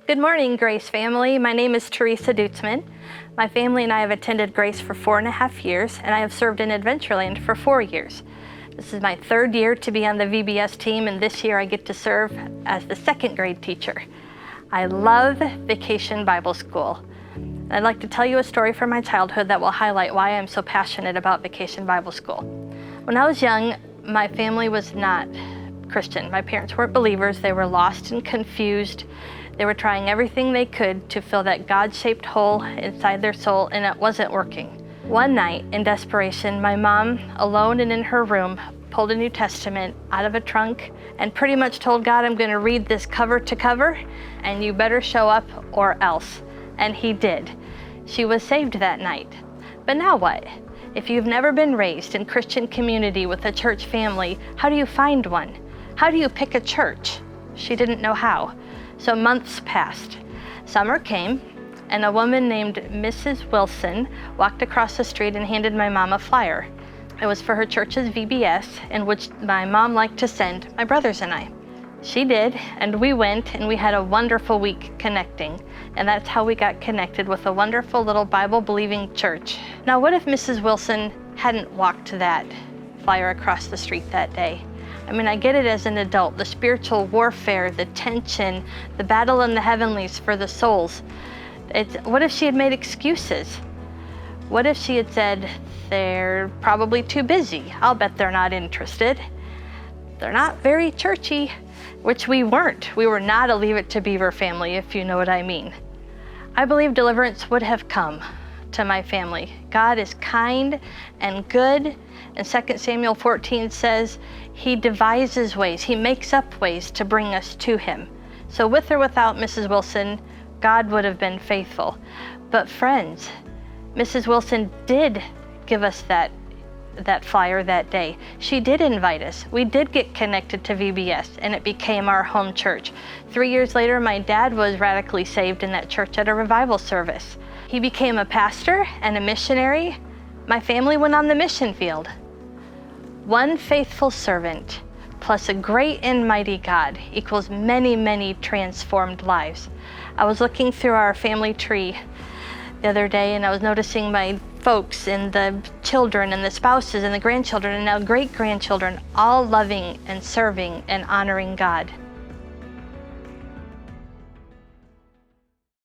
Good morning, Grace family. My name is Teresa Dutzman. My family and I have attended Grace for 4.5 years, and I have served in Adventureland for 4 years. This is my 3rd year to be on the VBS team, and this year I get to serve as the 2nd grade teacher. I love Vacation Bible School. I'd like to tell you a story from my childhood that will highlight why I'm so passionate about Vacation Bible School. When I was young, my family was not Christian. My parents weren't believers. They were lost and confused. They were trying everything they could to fill that God-shaped hole inside their soul, and it wasn't working. One night, in desperation, my mom, alone and in her room, pulled a New Testament out of a trunk and pretty much told God, I'm going to read this cover to cover, and you better show up or else. And he did. She was saved that night. But now what? If you've never been raised in Christian community with a church family, how do you find one? How do you pick a church? She didn't know how. So months passed. Summer came, and a woman named Mrs. Wilson walked across the street and handed my mom a flyer. It was for her church's VBS, in which my mom liked to send my brothers and I. She did, and we went, and we had a wonderful week connecting. And that's how we got connected with a wonderful little Bible-believing church. Now, what if Mrs. Wilson hadn't walked that flyer across the street that day? I mean, I get it as an adult, the spiritual warfare, the tension, the battle in the heavenlies for the souls. What if she had made excuses? What if she had said, they're probably too busy. I'll bet they're not interested. They're not very churchy, which we weren't. We were not a Leave It to Beaver family, if you know what I mean. I believe deliverance would have come to my family. God is kind and good, and 2 Samuel 14 says he devises ways, he makes up ways to bring us to him. So with or without Mrs. Wilson, God would have been faithful. But friends, Mrs. Wilson did give us that flyer that day. She did invite us. We did get connected to VBS, and it became our home church. 3 years later, my dad was radically saved in that church at a revival service. He became a pastor and a missionary. My family went on the mission field. One faithful servant plus a great and mighty God equals many, many transformed lives. I was looking through our family tree the other day, and I was noticing my folks and the children and the spouses and the grandchildren and now great-grandchildren all loving and serving and honoring God.